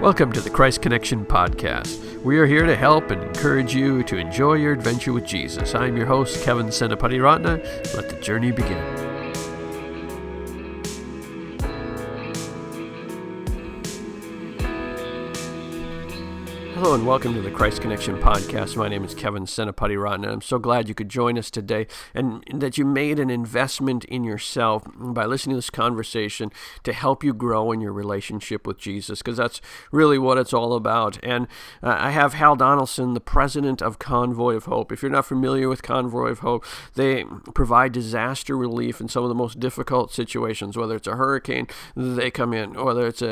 Welcome to the Christ Connection Podcast. We are here to help and encourage you to enjoy your adventure with Jesus. I'm your host, Kevin Senapati-Ratna. Let the journey begin. Hello and welcome to the Christ Connection Podcast. My name is Kevin Senapati-Ratna. I'm so glad you could join us today and that you made an investment in yourself by listening to this conversation to help you grow in your relationship with Jesus, because that's really what it's all about. And I have Hal Donaldson, the president of Convoy of Hope. If you're not familiar with Convoy of Hope, they provide disaster relief in some of the most difficult situations, whether it's a hurricane, they come in, or whether it's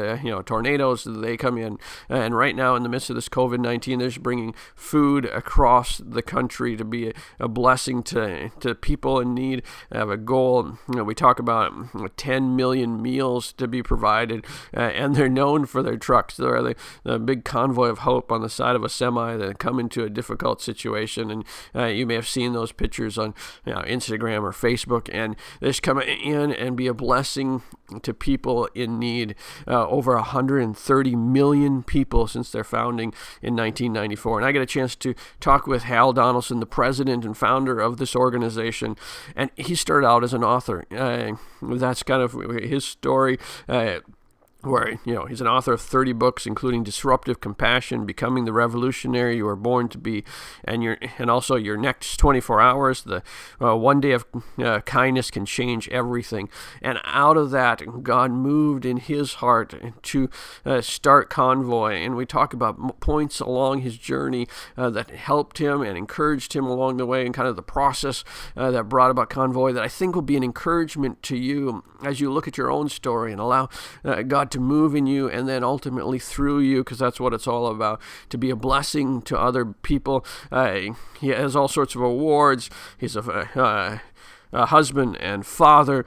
tornadoes, they come in. And right now, in the midst of this COVID-19, they're just bringing food across the country to be a blessing to people in need. They have a goal. We talk about 10 million meals to be provided, and they're known for their trucks. They're the big Convoy of Hope on the side of a semi that come into a difficult situation, and you may have seen those pictures on Instagram or Facebook, and they just come in and be a blessing to people in need. Over 130 million people since their founding in 1994. And I got a chance to talk with Hal Donaldson, the president and founder of this organization. And he started out as an author. That's kind of his story. Where, he's an author of 30 books, including Disruptive Compassion, Becoming the Revolutionary You Were Born to Be, and also Your Next 24 Hours, the One Day of Kindness Can Change Everything. And out of that, God moved in his heart to start Convoy. And we talk about points along his journey that helped him and encouraged him along the way, and kind of the process that brought about Convoy that I think will be an encouragement to you as you look at your own story and allow God to move in you and then ultimately through you, because that's what it's all about, to be a blessing to other people. He has all sorts of awards. He's a husband and father,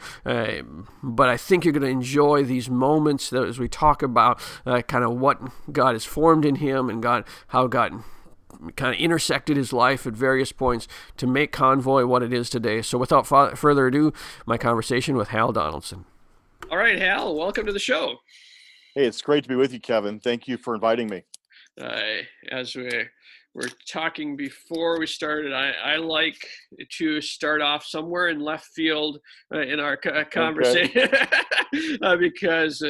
but I think you're going to enjoy these moments that, as we talk about kind of what God has formed in him and how God kind of intersected his life at various points to make Convoy what it is today. So without further ado, my conversation with Hal Donaldson. All right, Hal, welcome to the show. Hey, it's great to be with you, Kevin. Thank you for inviting me. As we were talking before we started, I like to start off somewhere in left field in our conversation. Okay. Because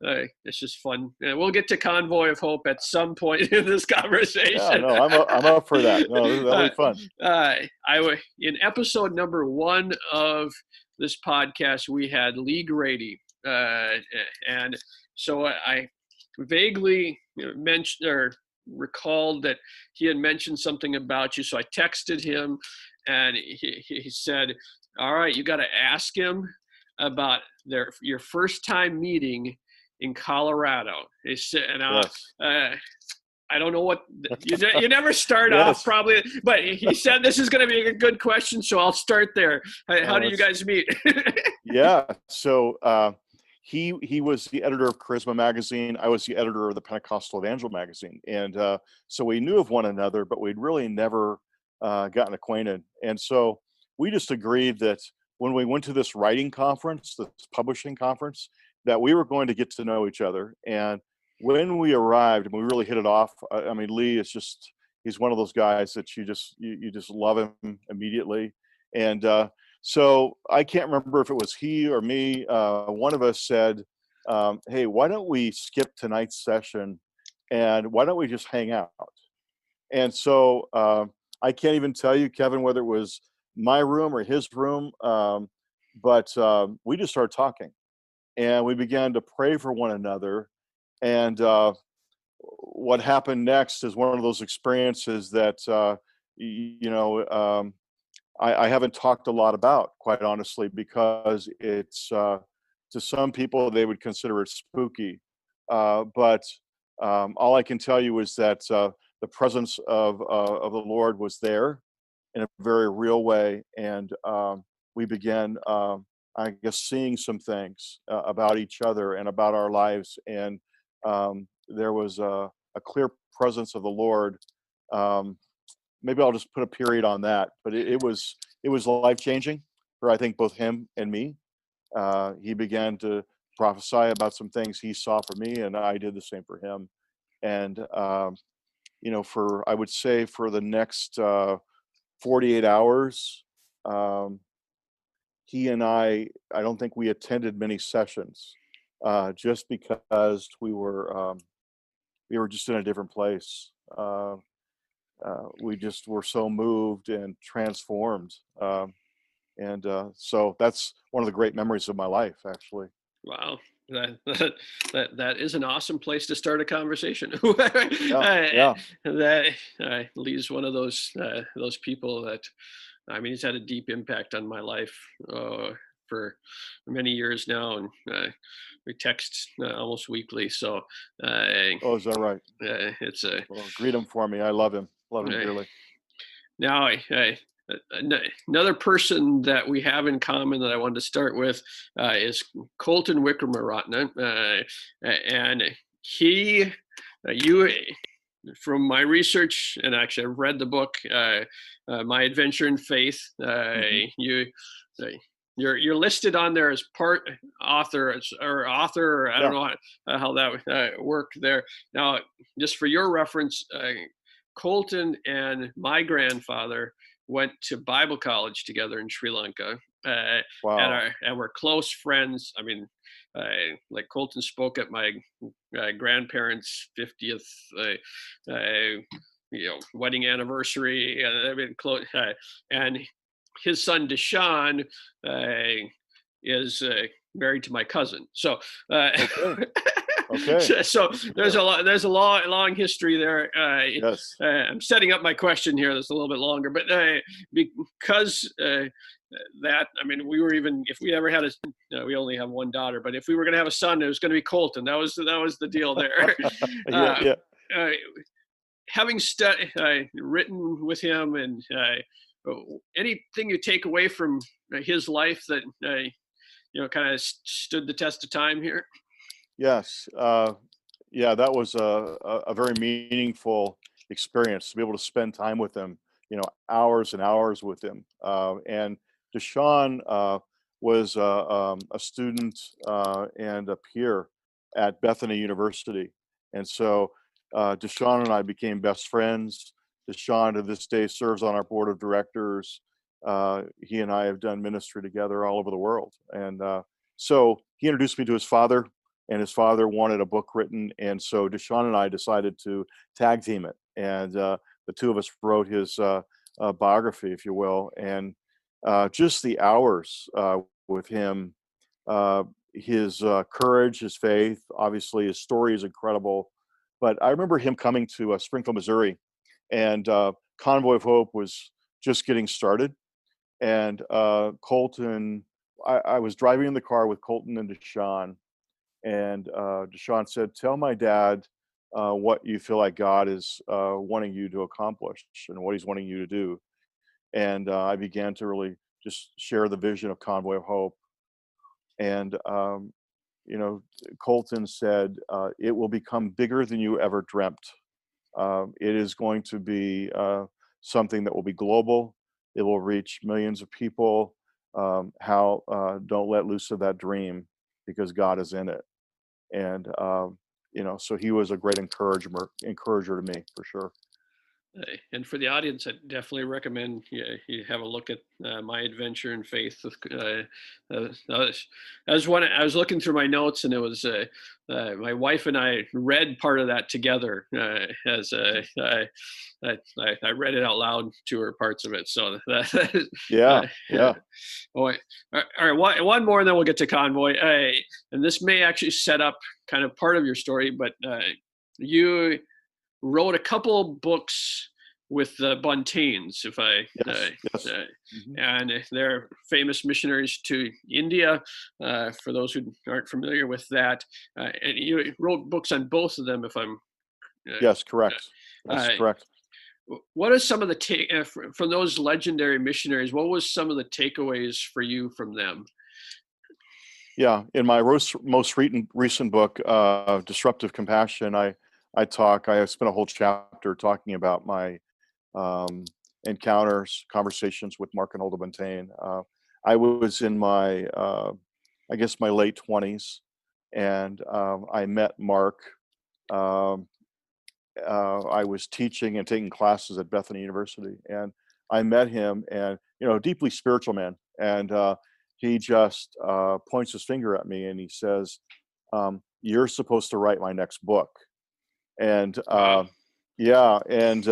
it's just fun. We'll get to Convoy of Hope at some point in this conversation. Yeah, no, I'm up for that. No, that'll be fun. In episode number 1 of this podcast, we had Lee Grady, and so I vaguely mentioned or recalled that he had mentioned something about you. So I texted him, and he said, "All right, you got to ask him about your first time meeting in Colorado." He said, and yes. I don't know what you never start yes. off probably, but he said this is going to be a good question, so I'll start there. How did you guys meet? Yeah, so he was the editor of Charisma magazine. I was the editor of the Pentecostal Evangel magazine, and so we knew of one another, but we'd really never gotten acquainted. And so we just agreed that when we went to this writing conference, this publishing conference, that we were going to get to know each other. And when we arrived, we really hit it off. I mean, Lee is he's one of those guys that you just love him immediately. And so I can't remember if it was he or me. One of us said, hey, why don't we skip tonight's session and why don't we just hang out? And so I can't even tell you, Kevin, whether it was my room or his room, but we just started talking and we began to pray for one another. And what happened next is one of those experiences that, I haven't talked a lot about, quite honestly, because it's, to some people, they would consider it spooky. But all I can tell you is that the presence of the Lord was there in a very real way. And we began, I guess, seeing some things about each other and about our lives. And there was a clear presence of the Lord. Maybe I'll just put a period on that, but it was life-changing for, I think, both him and me. He began to prophesy about some things he saw for me, and I did the same for him. And for, I would say, for the next 48 hours, um, he and I don't think we attended many sessions, just because we were just in a different place. We just were so moved and transformed. So that's one of the great memories of my life, actually. Wow. That is an awesome place to start a conversation. Yeah, yeah, That Lee's one of those people that, I mean, he's had a deep impact on my life for many years now, and we text almost weekly. So oh, is that right? it's a Well, greet him for me. I love him uh, dearly. now another person that we have in common that I wanted to start with is Colton Wicker, and he, you, from my research, and actually I've read the book, My Adventure in Faith. Hmm. Uh, you're listed on there as part author or author. Or I don't Yeah. know how that worked there. Now, just for your reference, Colton and my grandfather went to Bible college together in Sri Lanka, Wow. and we're close friends. I mean, like Colton spoke at my grandparents' 50th, wedding anniversary, and I've been close. And his son Deshaun is married to my cousin. So, Okay. Okay. so there's Sure. there's a long history there. Yes. I'm setting up my question here. That's a little bit longer, but because that, I mean, we were, even if we ever had we only have one daughter, but if we were going to have a son, it was going to be Colton. That was the deal there. Yeah. uh, Yeah. uh, Having written with him, and anything you take away from his life that kind of stood the test of time here. Yes. Yeah. That was a very meaningful experience to be able to spend time with him. Hours and hours with him. And Deshaun was a student and a peer at Bethany University, and so Deshaun and I became best friends. Deshaun to this day serves on our board of directors. He and I have done ministry together all over the world, and so he introduced me to his father, and his father wanted a book written, and so Deshaun and I decided to tag team it, and the two of us wrote his biography, if you will, and just the hours with him, uh, his courage, his faith, obviously his story is incredible. But I remember him coming to Springfield, Missouri, and Convoy of Hope was just getting started, and Colton. I was driving in the car with Colton and Deshaun, and Deshaun said, "Tell my dad what you feel like God is wanting you to accomplish and what He's wanting you to do." And I began to really just share the vision of Convoy of Hope. And you know, Colton said, "It will become bigger than you ever dreamt. It is going to be something that will be global. It will reach millions of people. How don't let loose of that dream because God is in it." And so he was a great encourager to me for sure. And for the audience, I definitely recommend you have a look at My Adventure in Faith. I was looking through my notes, and it was my wife and I read part of that together. As I read it out loud to her, parts of it. So that, Yeah, yeah. oh, all right, one more, and then we'll get to Convoy. And this may actually set up kind of part of your story, but you wrote a couple books with the Buntains, if I Yes, yes. Hmm. and they're famous missionaries to India. For those who aren't familiar with that, and you wrote books on both of them, if I'm. Yes, correct. Uh, That's uh, correct. what are some of the from those legendary missionaries? What was some of the takeaways for you from them? Yeah, in my most recent book, Disruptive Compassion, I spent a whole chapter talking about my um, conversations with Mark and Hulda Buntain. I was in my, I guess, my late 20s, and I met Mark. Um, I was teaching and taking classes at Bethany University, and I met him, and deeply spiritual man, and he just points his finger at me and he says, "You're supposed to write my next book." And Wow. yeah, and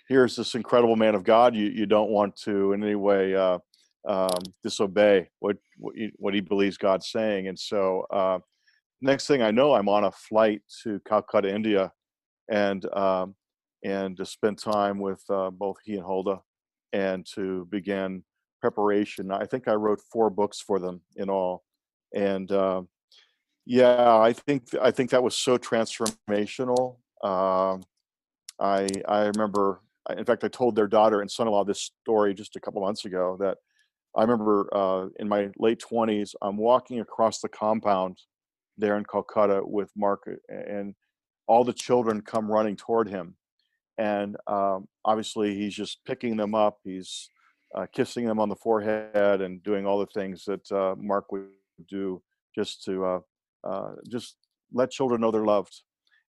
here's this incredible man of God. You don't want to in any way disobey what he believes God's saying, and so next thing I know, I'm on a flight to Calcutta, India, and to spend time with both he and Huldah, and to begin preparation. I think I wrote 4 books for them in all, and yeah, I think that was so transformational. I remember, in fact, I told their daughter and son-in-law this story just a couple months ago. That I remember in my late 20s, I'm walking across the compound there in Calcutta with Mark, and all the children come running toward him, and obviously he's just picking them up. He's kissing them on the forehead and doing all the things that Mark would do, just to just let children know they're loved.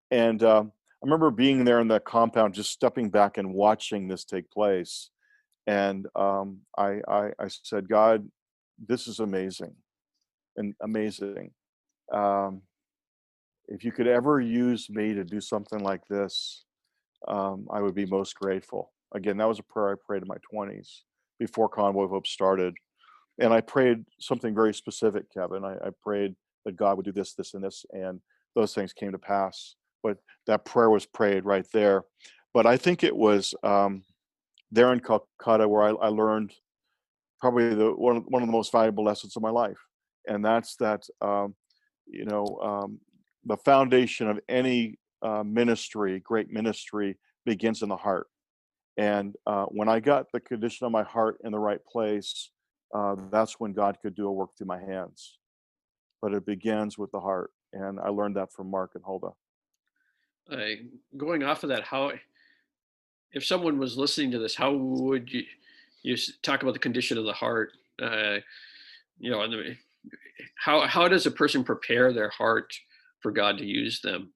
And I remember being there in the compound, just stepping back and watching this take place. And I said, God, this is amazing and amazing. Um, if you could ever use me to do something like this, I would be most grateful. Again, that was a prayer I prayed in my 20s before Convoy of Hope started. And I prayed something very specific, Kevin. I prayed that God would do this, this, and this, and those things came to pass. But that prayer was prayed right there. But I think it was there in Calcutta where I learned probably one of the most valuable lessons of my life, and that's that you know the foundation of any ministry, great ministry, begins in the heart. And when I got the condition of my heart in the right place, that's when God could do a work through my hands. But it begins with the heart, and I learned that from Mark and Huldah. Uh, Going off of that, how if someone was listening to this, how would you talk about the condition of the heart? And how does a person prepare their heart for God to use them?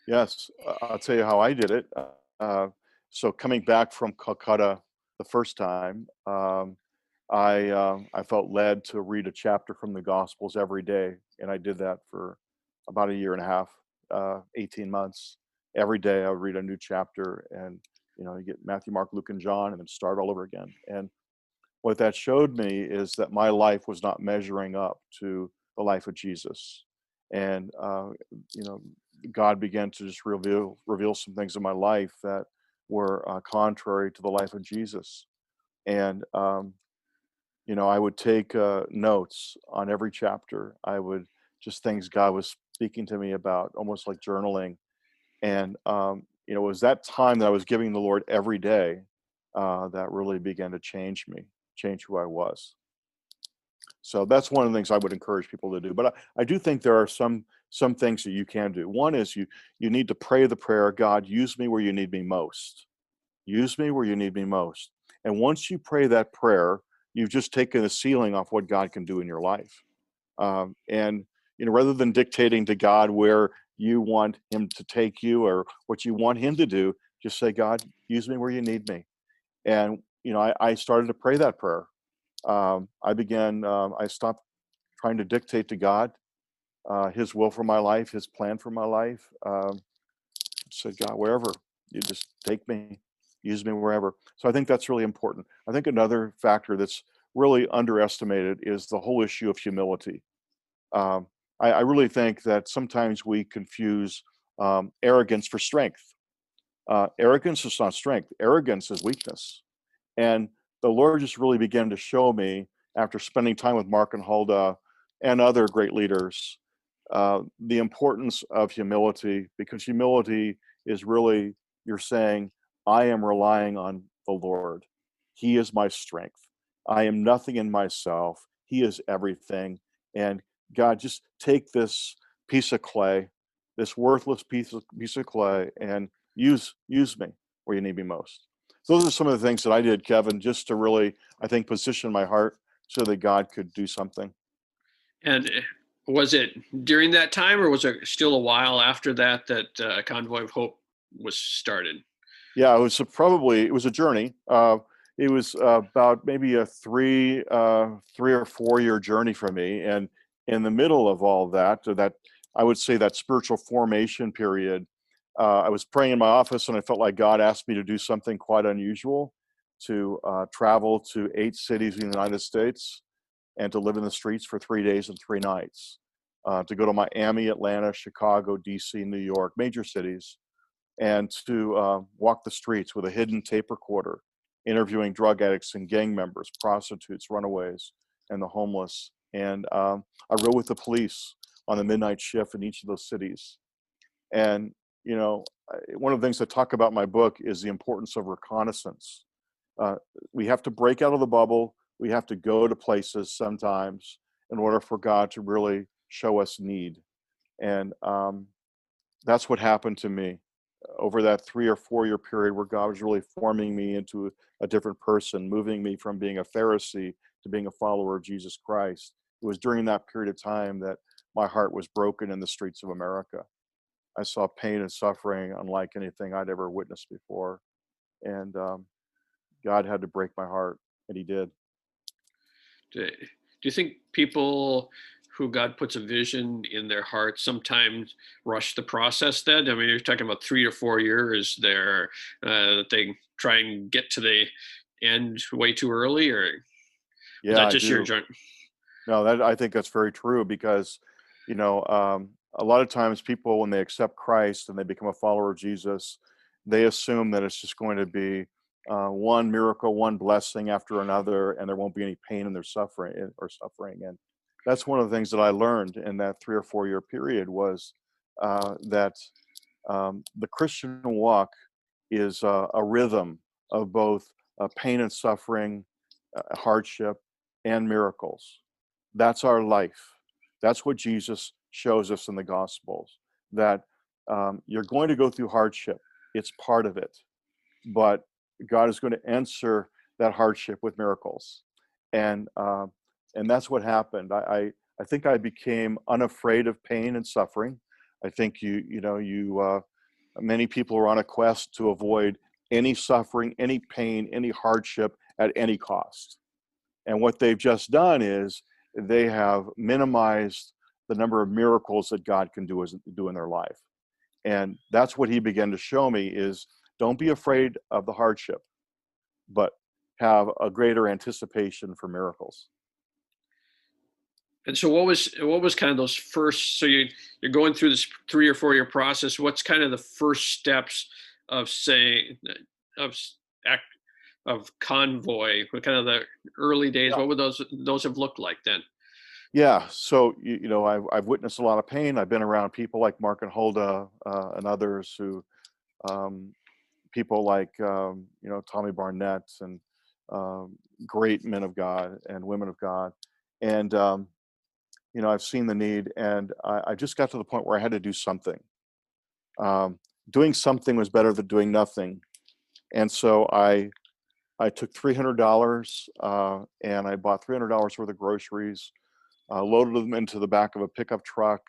Yes, I'll tell you how I did it. Uh, so coming back from Calcutta the first time, I felt led to read a chapter from the Gospels every day, and I did that for about a year and a half, 18 months. Every day I would read a new chapter, and you get Matthew, Mark, Luke, and John, and then start all over again. And what that showed me is that my life was not measuring up to the life of Jesus. And you know, God began to just reveal some things in my life that were contrary to the life of Jesus. And I would take notes on every chapter. I would just things God was speaking to me about, almost like journaling. And it was that time that I was giving the Lord every day that really began to change me, change who I was. So that's one of the things I would encourage people to do. But I do think there are some things that you can do. One is you need to pray the prayer, God, use me where you need me most. Use me where you need me most. And once you pray that prayer, you've just taken the ceiling off what God can do in your life. And rather than dictating to God where you want Him to take you or what you want Him to do, just say, God, use me where you need me. And I started to pray that prayer. I stopped trying to dictate to God His will for my life, His plan for my life. Said, God, wherever you just take me, use me wherever. So I think that's really important. I think another factor that's really underestimated is the whole issue of humility. Um, I really think that sometimes we confuse arrogance for strength. Arrogance is not strength. Arrogance is weakness. And the Lord just really began to show me after spending time with Mark and Huldah and other great leaders the importance of humility, because humility is really you're saying, I am relying on the Lord. He is my strength. I am nothing in myself. He is everything. And God, just take this piece of clay, this worthless piece of clay, and use me where you need me most. So those are some of the things that I did, Kevin, just to really, I think, position my heart so that God could do something. And Was it during that time, or was it still a while after that Convoy of Hope was started? Yeah, it was a journey. It was about maybe a 3 or 4 year journey for me, and in the middle of all that, I would say that spiritual formation period, I was praying in my office, and I felt like God asked me to do something quite unusual, to travel to 8 cities in the United States and to live in the streets for 3 days and 3 nights, to go to Miami, Atlanta, Chicago, DC, New York, major cities, and to walk the streets with a hidden tape recorder, interviewing drug addicts and gang members, prostitutes, runaways, and the homeless. And I rode with the police on the midnight shift in each of those cities. And, one of the things I talk about in my book is the importance of reconnaissance. Uh, we have to break out of the bubble. We have to go to places sometimes in order for God to really show us need. And that's what happened to me over that 3 or 4 year period, where God was really forming me into a different person, moving me from being a Pharisee to being a follower of Jesus Christ. It was during that period of time that my heart was broken in the streets of America. I saw pain and suffering unlike anything I'd ever witnessed before. And God had to break my heart, and He did. Do you think people who God puts a vision in their heart sometimes rush the process then? I mean, you're talking about 3 or 4 years there, that they try and get to the end way too early, or was Yeah, that I just your do. joint? No, I think that's very true because, a lot of times people, when they accept Christ and they become a follower of Jesus, they assume that it's just going to be one miracle, one blessing after another, and there won't be any pain in their suffering. And that's one of the things that I learned in that 3 or 4 year period was that the Christian walk is a rhythm of both pain and suffering, hardship, and miracles. That's our life. That's what Jesus shows us in the Gospels, that you're going to go through hardship. It's part of it. But God is going to answer that hardship with miracles. And, uh, and that's what happened. I think I became unafraid of pain and suffering. I think many people are on a quest to avoid any suffering, any pain, any hardship at any cost. And what they've just done is they have minimized the number of miracles that God can do in their life. And that's what He began to show me is don't be afraid of the hardship, but have a greater anticipation for miracles. And so what was kind of those first, so you're going through this 3 or 4 year process. What's kind of the first steps of saying of act of Convoy? What kind of the early days? Yeah. What would those have looked like then? Yeah. So, I've witnessed a lot of pain. I've been around people like Mark and Hulda and others who, um, people like, Tommy Barnett and great men of God and women of God. And, I've seen the need, and I just got to the point where I had to do something. Um, Doing something was better than doing nothing. And so I took $300 and I bought $300 worth of groceries, loaded them into the back of a pickup truck,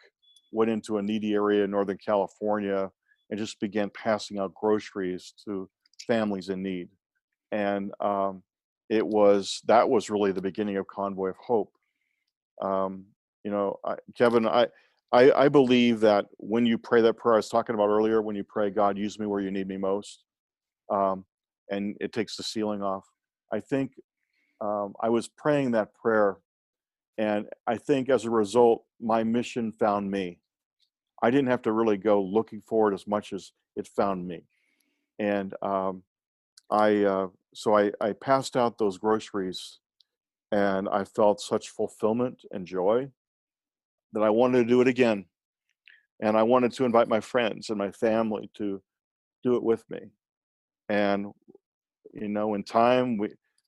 went into a needy area in Northern California, and just began passing out groceries to families in need. And that was really the beginning of Convoy of Hope. Um, Kevin, I believe that when you pray that prayer I was talking about earlier, when you pray, God, use me where you need me most, um, and it takes the ceiling off. I think I was praying that prayer, and I think as a result, my mission found me. I didn't have to really go looking for it as much as it found me. And I passed out those groceries, and I felt such fulfillment and joy that I wanted to do it again. And I wanted to invite my friends and my family to do it with me. And in time,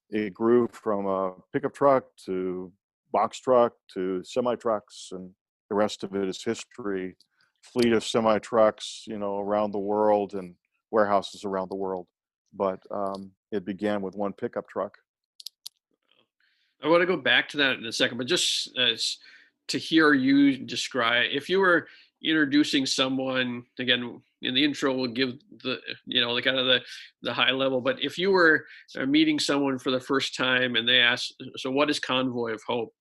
it grew from a pickup truck to box truck to semi trucks, and the rest of it is history. Fleet of semi trucks, around the world, and warehouses around the world. But it began with one pickup truck. I want to go back to that in a second, but just to hear you describe, if you were introducing someone, again, in the intro, we'll give the, the kind of the high level, but if you were meeting someone for the first time and they ask, so what is Convoy of Hope?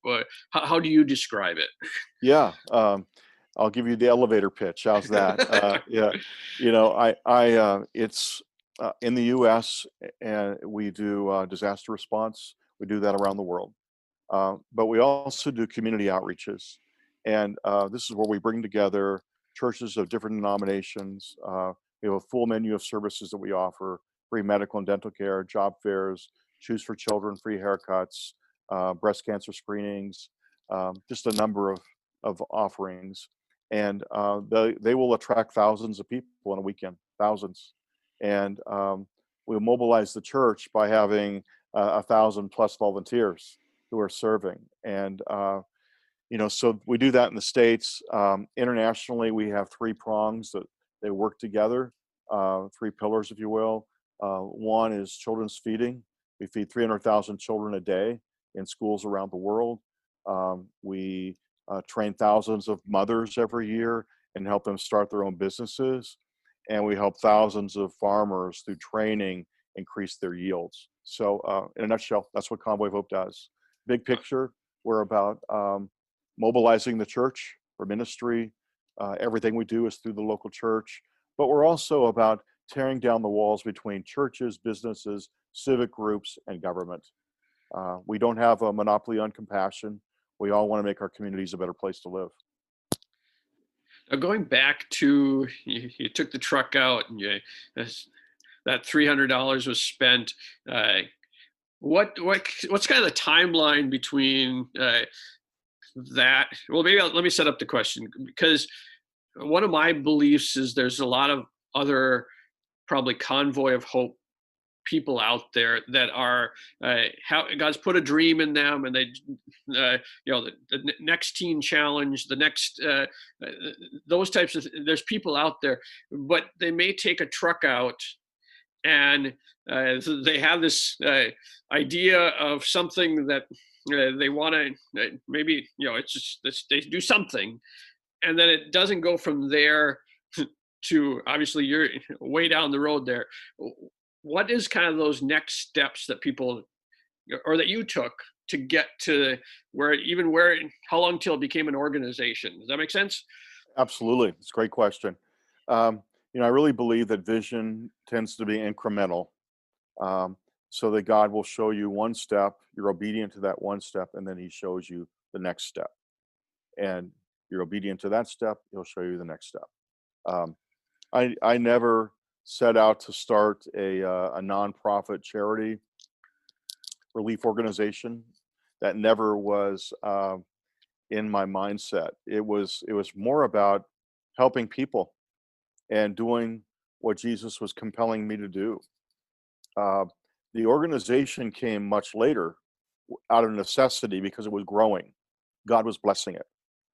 How do you describe it? Yeah. I'll give you the elevator pitch. How's that? Yeah. It's in the U.S. and we do disaster response. We do that around the world. But we also do community outreaches. And this is where we bring together churches of different denominations. We have a full menu of services that we offer: free medical and dental care, job fairs, Choose for Children, free haircuts, breast cancer screenings, just a number of offerings. And they will attract thousands of people in a weekend, thousands. And we mobilize the church by having 1,000+ volunteers who are serving. And so we do that in the States. Internationally, we have three prongs that they work together, three pillars, if you will. One is children's feeding. We feed 300,000 children a day in schools around the world. We train thousands of mothers every year and help them start their own businesses. And we help thousands of farmers through training increase their yields. So in a nutshell, that's what Convoy of Hope does. Big picture, we're about mobilizing the church for ministry. Everything we do is through the local church, but we're also about tearing down the walls between churches, businesses, civic groups, and government. We don't have a monopoly on compassion. We all want to make our communities a better place to live. Now, going back to, you took the truck out and that $300 was spent. What's kind of the timeline between that? Well, maybe let me set up the question, because one of my beliefs is there's a lot of other probably Convoy of Hope people out there that are God's put a dream in them, and they the next teen challenge, the next those types of, there's people out there, but they may take a truck out and so they have this idea of something that they want to maybe it's just they do something, and then it doesn't go from there to, obviously you're way down the road there. What is kind of those next steps that people, or that you took to get to where, how long till it became an organization? Does that make sense? Absolutely. It's a great question. I really believe that vision tends to be incremental, so that God will show you one step, you're obedient to that one step, and then he shows you the next step. And you're obedient to that step, he'll show you the next step. I never set out to start a nonprofit charity relief organization. That never was in my mindset. It was more about helping people and doing what Jesus was compelling me to do. The organization came much later out of necessity because it was growing. God was blessing it.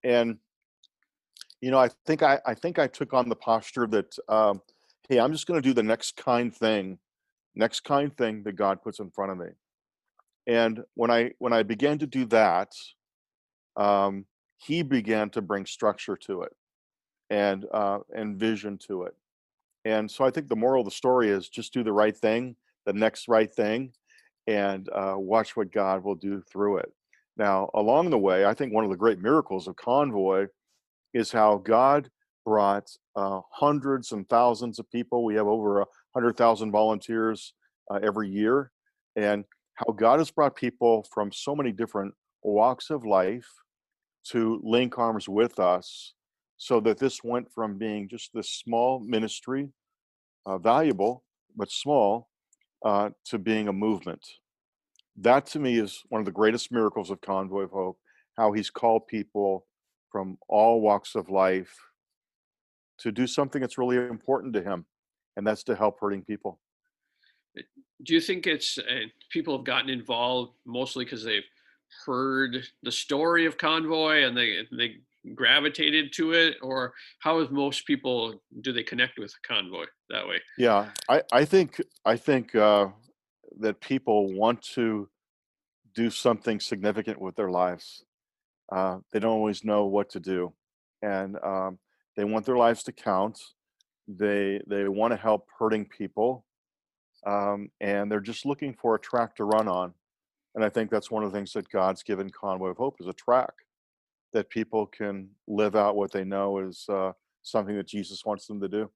And I think I took on the posture that hey, I'm just going to do the next kind thing that God puts in front of me. And when I began to do that, he began to bring structure to it and vision to it. And so I think the moral of the story is just do the right thing, the next right thing, and watch what God will do through it. Now, along the way, I think one of the great miracles of Convoy is how God brought hundreds and thousands of people. We have over 100,000 volunteers every year, and how God has brought people from so many different walks of life to link arms with us, so that this went from being just this small ministry, valuable but small, to being a movement. That to me is one of the greatest miracles of Convoy of Hope, how he's called people from all walks of life to do something that's really important to him, and that's to help hurting people. Do you think it's people have gotten involved mostly because they've heard the story of Convoy and they gravitated to it, or how is most people, do they connect with Convoy that way? Yeah, I think that people want to do something significant with their lives. They don't always know what to do, and they want their lives to count. They want to help hurting people, and they're just looking for a track to run on. And I think that's one of the things that God's given Convoy of Hope is a track that people can live out what they know is something that Jesus wants them to do.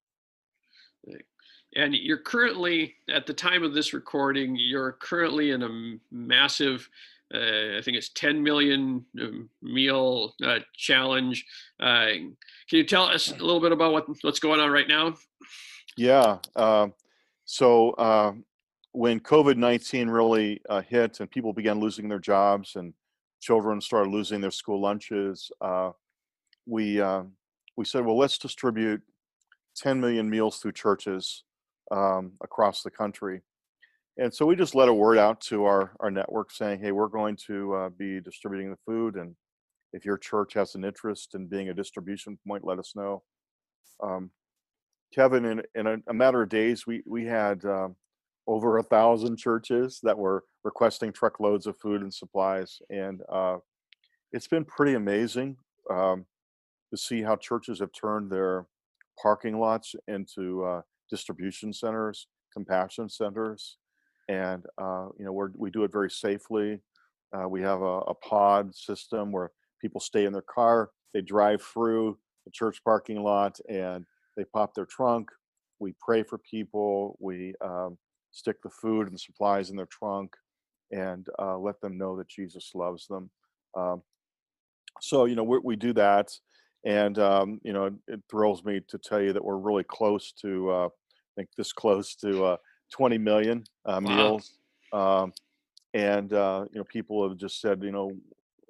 And you're currently, at the time of this recording, you're currently in a massive, I think it's 10 million meal challenge. Can you tell us a little bit about what's going on right now? Yeah. So when COVID-19 really hit and people began losing their jobs and children started losing their school lunches, we uh, we said, well, let's distribute 10 million meals through churches across the country. And so we just let a word out to our network saying, hey, we're going to be distributing the food. And if your church has an interest in being a distribution point, let us know. Um, Kevin, in a matter of days, we had over 1,000 churches that were requesting truckloads of food and supplies. And it's been pretty amazing um, to see how churches have turned their parking lots into distribution centers, compassion centers, and we do it very safely. We have a pod system where people stay in their car, they drive through the church parking lot, and they pop their trunk. We pray for people. We stick the food and supplies in their trunk, and let them know that Jesus loves them. Um, so we do that, and it thrills me to tell you that we're really close to I think this close to 20 million Wow. meals. um, and people have just said,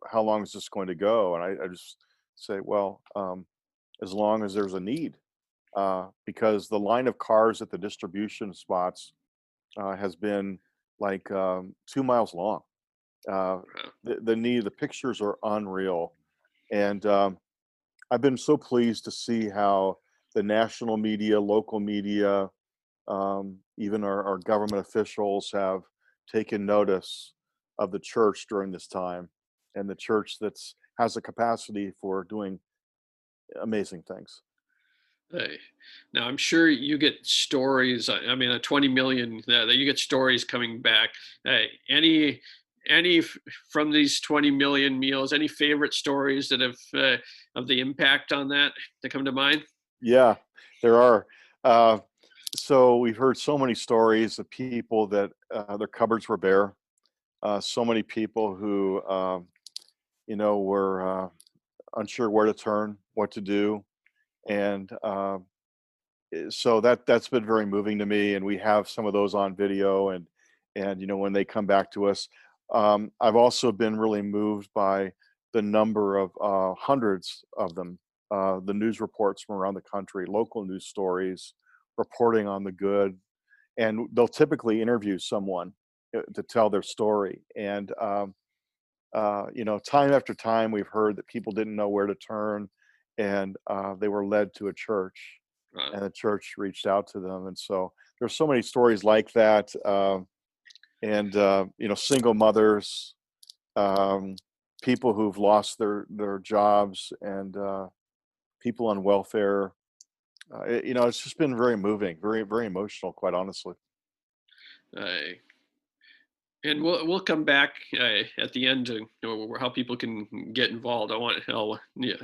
how long is this going to go? And I just say, well, as long as there's a need, because the line of cars at the distribution spots has been like 2 miles long. uh, the pictures are unreal. And I've been so pleased to see how the national media, local media, even our government officials have taken notice of the church during this time, and the church that's has the capacity for doing amazing things. Hey, now I'm sure you get stories. I mean, a 20 million that you get stories coming back. Any from these 20 million meals? Any favorite stories that have of the impact on that come to mind? Yeah, there are. Uh, so we've heard so many stories of people that their cupboards were bare. So many people who were unsure where to turn, what to do, and so that's been very moving to me. And we have some of those on video, and when they come back to us, I've also been really moved by the number of hundreds of them, the news reports from around the country, local news stories reporting on the good, and they'll typically interview someone to tell their story. And time after time, we've heard that people didn't know where to turn, and they were led to a church, Uh, and the church reached out to them. And so there's so many stories like that, and single mothers, um, people who've lost their jobs, and people on welfare. It's just been very moving, very very emotional, quite honestly. uh, and we'll come back at the end to how people can get involved. I'll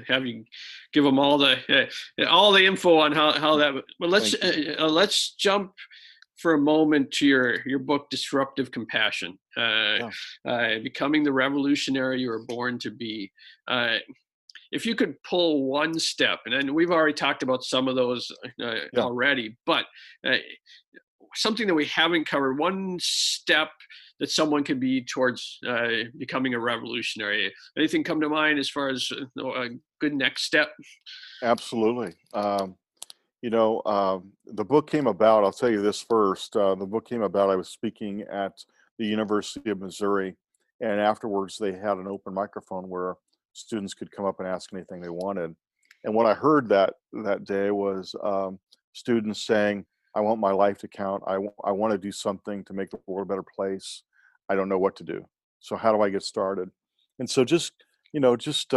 have you give them all the info on how that. But Thank you. let's jump for a moment to your book, Disruptive Compassion, Yeah, becoming the revolutionary you were born to be. If you could pull one step, and then we've already talked about some of those yeah. already, but uh, something that we haven't covered, one step that someone could be towards becoming a revolutionary. Anything come to mind as far as a good next step? Absolutely. The book came about, I'll tell you this first. The book came about, I was speaking at the University of Missouri, and afterwards they had an open microphone where students could come up and ask anything they wanted. And what I heard that day was students saying, I want my life to count. I want to do something to make the world a better place. I don't know what to do. So how do I get started? And so just just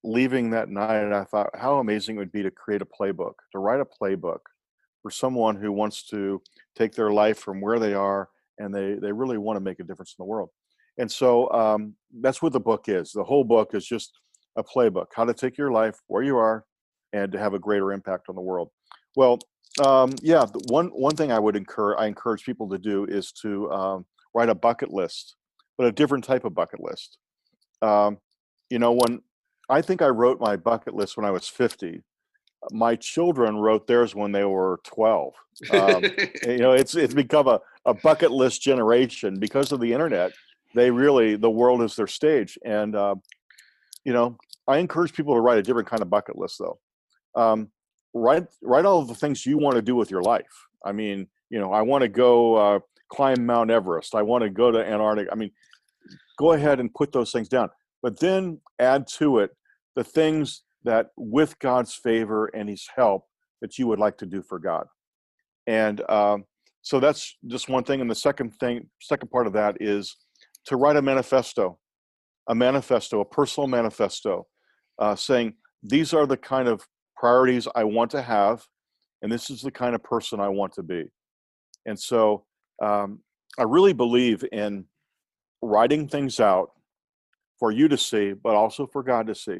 leaving that night, I thought how amazing it would be to create a playbook, to write a playbook for someone who wants to take their life from where they are and they really want to make a difference in the world. And so that's what the book is. The whole book is just a playbook, how to take your life where you are and to have a greater impact on the world. Well, yeah, one thing I encourage people to do is to write a bucket list, but a different type of bucket list. Um, when I think I wrote my bucket list when I was 50, my children wrote theirs when they were 12. It's become a bucket list generation because of the internet. The world is their stage. And, I encourage people to write a different kind of bucket list though. Write all of the things you want to do with your life. I mean, I want to go climb Mount Everest. I want to go to Antarctica. I mean, go ahead and put those things down, but then add to it the things that with God's favor and his help that you would like to do for God. And so that's just one thing. And the second part of that is to write a personal manifesto, saying, these are the kind of priorities I want to have, and this is the kind of person I want to be. And so I really believe in writing things out for you to see, but also for God to see.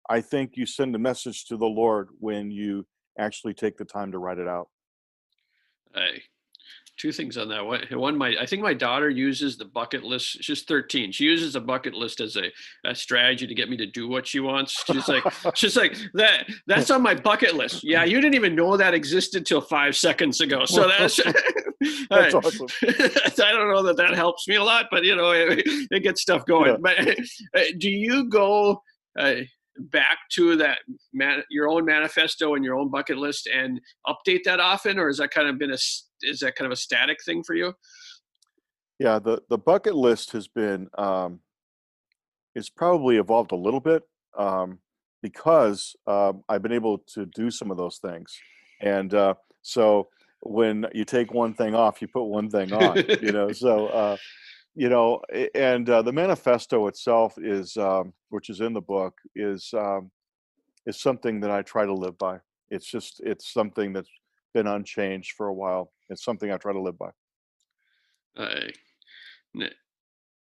I think you send a message to the Lord when you actually take the time to write it out. Two things on that. I think my daughter uses the bucket list. She's 13. She uses a bucket list as a strategy to get me to do what she wants. She's like that's on my bucket list. Yeah, you didn't even know that existed till 5 seconds ago. So that's that's awesome. I don't know that helps me a lot, but it gets stuff going. Yeah. But do you go back to your own manifesto and your own bucket list and update that often, or has that kind of been is that kind of a static thing for you? Yeah, the bucket list has been it's probably evolved a little bit because I've been able to do some of those things, and so when you take one thing off, you put one thing on. So and the manifesto itself is, which is in the book, is something that I try to live by. It's something that's been unchanged for a while. It's something I try to live by.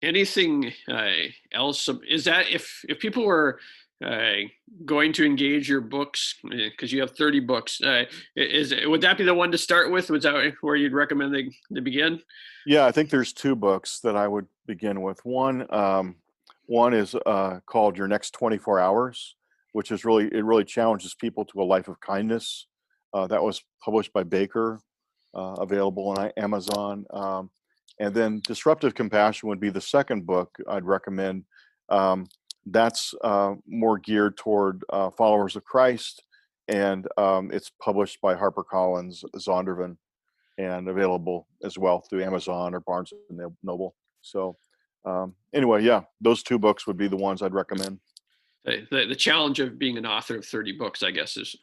Anything else? Is that if people were going to engage your books, because you have 30 books, would that be the one to start with? Was that where you'd recommend they begin? Yeah, I think there's two books that I would begin with. One is called Your Next 24 Hours, which is really challenges people to a life of kindness. That was published by Baker, available on Amazon. And then Disruptive Compassion would be the second book I'd recommend. That's more geared toward followers of Christ, and it's published by HarperCollins Zondervan, and available as well through Amazon or Barnes and Noble. So anyway, yeah, those two books would be the ones I'd recommend. The challenge of being an author of 30 books, I guess, is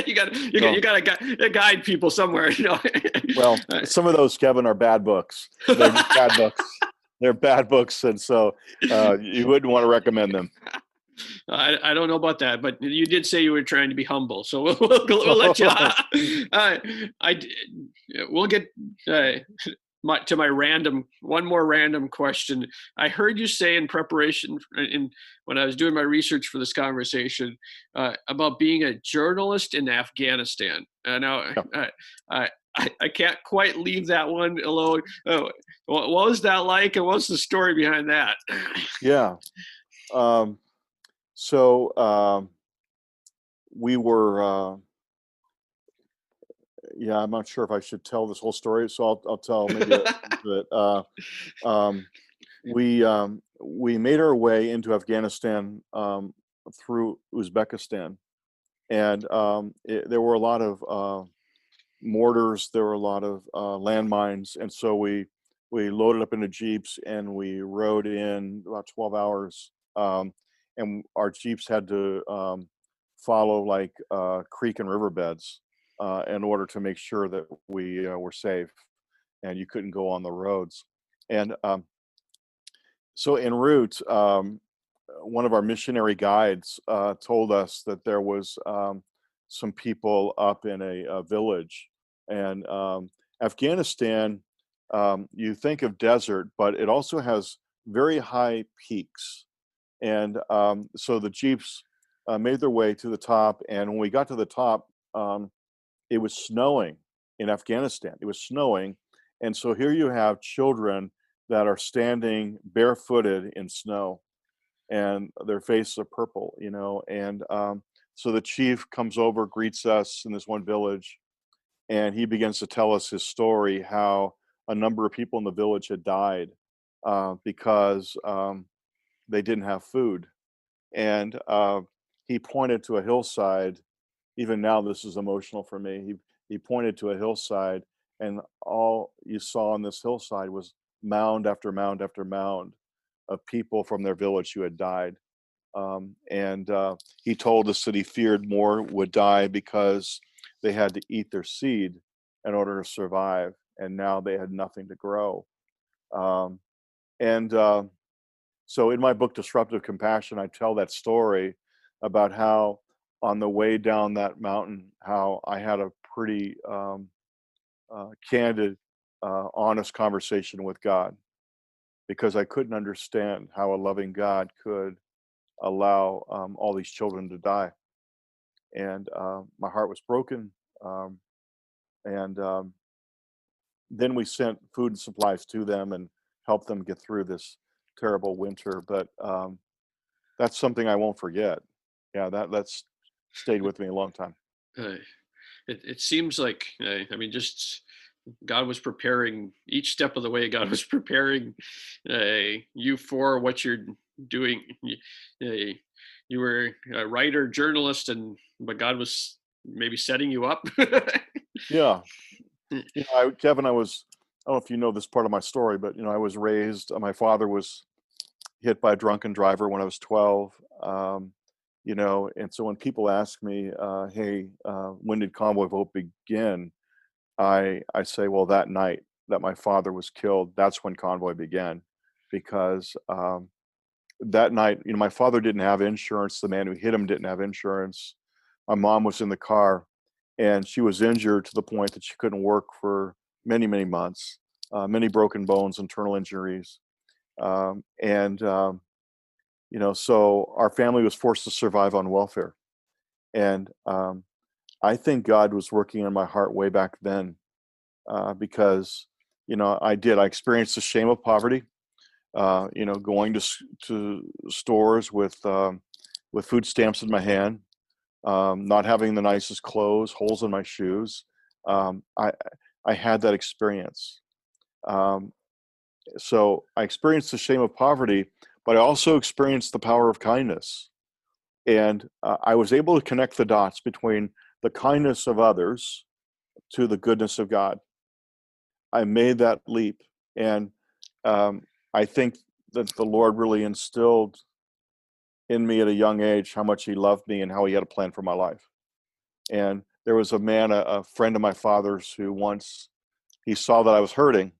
you got to guide people somewhere. Well, some of those, Kevin, are bad books. They're just bad books. They're bad books, and so you wouldn't want to recommend them. I don't know about that, but you did say you were trying to be humble, so we'll let you. We'll get to one more random question. I heard you say in preparation when I was doing my research for this conversation about being a journalist in Afghanistan. Now, I can't quite leave that one alone. What was that like, and what's the story behind that? Yeah. So we were. Yeah, I'm not sure if I should tell this whole story, so I'll tell maybe a bit. We made our way into Afghanistan through Uzbekistan, and there were a lot of mortars, there were a lot of landmines, and so we loaded up into jeeps and we rode in about 12 hours, and our jeeps had to follow like creek and riverbeds in order to make sure that we were safe, and you couldn't go on the roads. And so en route, one of our missionary guides told us that there was some people up in a village, and Afghanistan. You think of desert, but it also has very high peaks, and so the jeeps made their way to the top. And when we got to the top, it was snowing in Afghanistan. It was snowing, and so here you have children that are standing barefooted in snow and their faces are purple, and so the chief comes over, greets us in this one village, and he begins to tell us his story, how a number of people in the village had died because they didn't have food. And he pointed to a hillside. Even now, this is emotional for me. He pointed to a hillside, and all you saw on this hillside was mound after mound after mound of people from their village who had died. And he told us that he feared more would die because they had to eat their seed in order to survive, and now they had nothing to grow. Um, and So in my book, Disruptive Compassion, I tell that story about how on the way down that mountain, how I had a pretty candid, honest conversation with God, because I couldn't understand how a loving God could allow all these children to die. And my heart was broken. Um, and Then we sent food and supplies to them and helped them get through this terrible winter. But that's something I won't forget. Yeah, that's stayed with me a long time. Uh, it seems like, I mean, just God was preparing each step of the way. God was preparing you for what you're doing. You were a writer, journalist, but God was maybe setting you up. Yeah, Kevin, I don't know if you know this part of my story, but I was raised. My father was hit by a drunken driver when I was 12. And so when people ask me, "Hey, when did Convoy of Hope begin?" I say, well, that night that my father was killed, that's when Convoy began, because that night, my father didn't have insurance. The man who hit him didn't have insurance. My mom was in the car, and she was injured to the point that she couldn't work for many, many months. Many broken bones, internal injuries, and so our family was forced to survive on welfare. And I think God was working in my heart way back then, because I experienced the shame of poverty. Going to stores with food stamps in my hand, not having the nicest clothes, holes in my shoes. I had that experience. Um, so I experienced the shame of poverty, but I also experienced the power of kindness. And I was able to connect the dots between the kindness of others to the goodness of God. I made that leap. And I think that the Lord really instilled in me at a young age how much he loved me and how he had a plan for my life. And there was a man, a friend of my father's, who once he saw that I was hurting.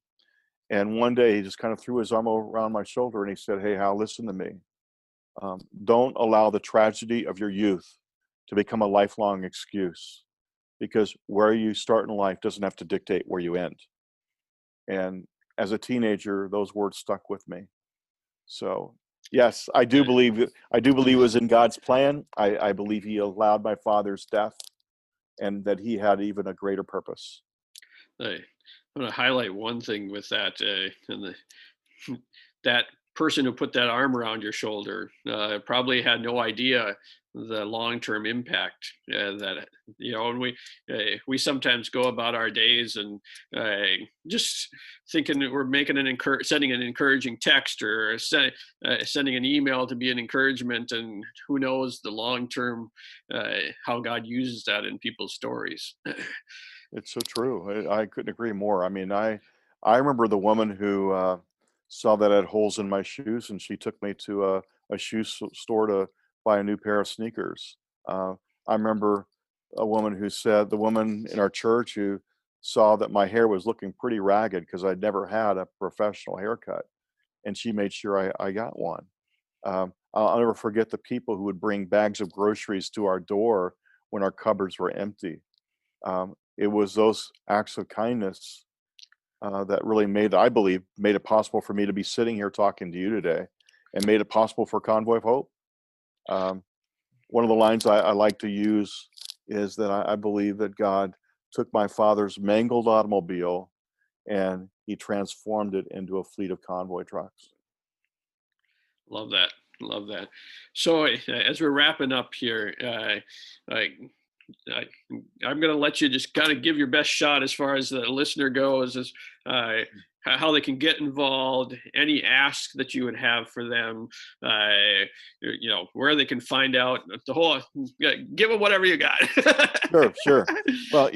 And one day he just kind of threw his arm around my shoulder and he said, "Hey, Hal, listen to me. Don't allow the tragedy of your youth to become a lifelong excuse, because where you start in life doesn't have to dictate where you end." And as a teenager, those words stuck with me. So yes, I do believe it was in God's plan. I believe he allowed my father's death, and that he had even a greater purpose. I want to highlight one thing with that, and that person who put that arm around your shoulder probably had no idea the long-term impact that and we sometimes go about our days and just thinking that we're making sending an encouraging text or sending an email to be an encouragement, and who knows the long-term how God uses that in people's stories. It's so true. I couldn't agree more. I mean, I remember the woman who saw that I had holes in my shoes, and she took me to a store to buy a new pair of sneakers. Uh, I remember the woman in our church who saw that my hair was looking pretty ragged because I'd never had a professional haircut, and she made sure I got one. I'll never forget the people who would bring bags of groceries to our door when our cupboards were empty. It was those acts of kindness that really I believe, made it possible for me to be sitting here talking to you today, and made it possible for Convoy of Hope. Um, One of the lines I like to use is that I believe that God took my father's mangled automobile and he transformed it into a fleet of convoy trucks. Love that. Love that. So as we're wrapping up here, I'm going to let you just kind of give your best shot as far as the listener goes, as how they can get involved, any asks that you would have for them, where they can find out the whole, give them whatever you got. Sure. Well,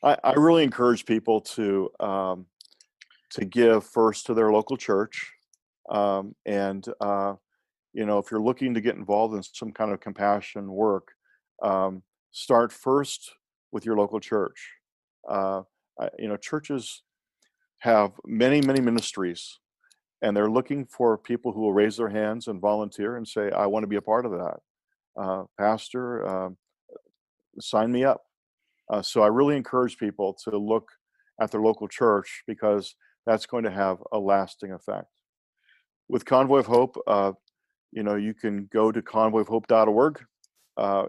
I really encourage people to give first to their local church. If you're looking to get involved in some kind of compassion work, start first with your local church. Churches have many ministries, and they're looking for people who will raise their hands and volunteer and say, I want to be a part of that. Pastor, sign me up. So I really encourage people to look at their local church, because that's going to have a lasting effect. With Convoy of Hope, you can go to convoyofhope.org,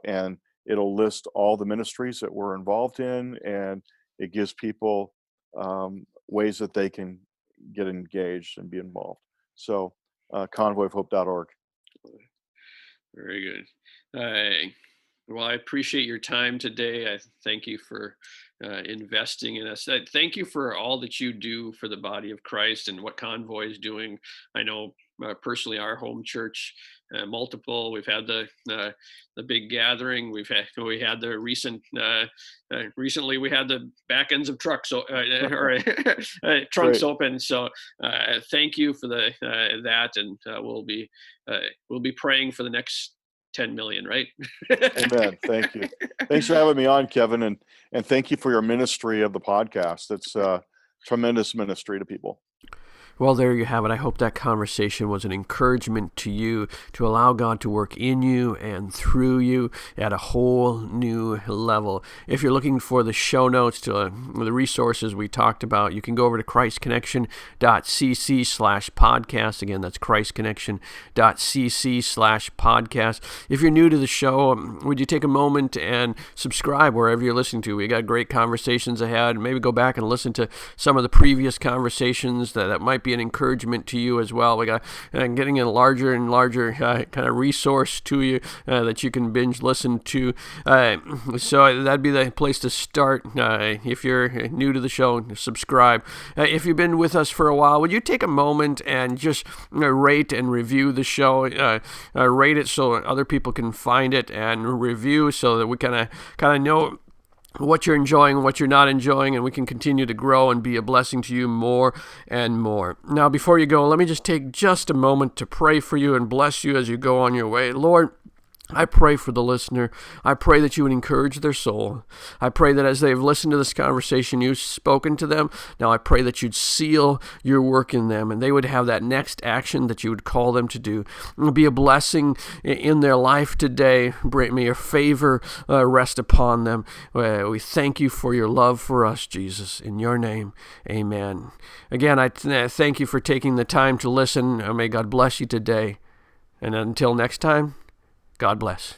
and it'll list all the ministries that we're involved in, and it gives people ways that they can get engaged and be involved. So convoyofhope.org. Very good. Well, I appreciate your time today. I thank you for investing in us. Thank you for all that you do for the body of Christ and what Convoy is doing. I know personally, our home church, multiple. We've had the big gathering. We had the recently we had the back ends of trucks trunks Great. open. So thank you for that, and we'll be praying for the next 10 million, right? Amen. Thank you. Thanks for having me on, Kevin, and thank you for your ministry of the podcast. It's tremendous ministry to people. Well, there you have it. I hope that conversation was an encouragement to you to allow God to work in you and through you at a whole new level. If you're looking for the show notes to the resources we talked about, you can go over to christconnection.cc/podcast. Again, that's christconnection.cc/podcast. If you're new to the show, would you take a moment and subscribe wherever you're listening to? We got great conversations ahead. Maybe go back and listen to some of the previous conversations that might be an encouragement to you as well. We got getting a larger and larger kind of resource to you that you can binge listen to. So that'd be the place to start. If you're new to the show, subscribe. If you've been with us for a while, would you take a moment and just rate and review the show? Rate it so other people can find it and review, so that we kind of know what you're enjoying, what you're not enjoying, and we can continue to grow and be a blessing to you more and more. Now, before you go, let me just take just a moment to pray for you and bless you as you go on your way. Lord, I pray for the listener. I pray that you would encourage their soul. I pray that as they've listened to this conversation, you've spoken to them. Now I pray that you'd seal your work in them, and they would have that next action that you would call them to do. Be a blessing in their life today. May your favor rest upon them. We thank you for your love for us, Jesus. In your name, amen. Again, I thank you for taking the time to listen. May God bless you today. And until next time, God bless.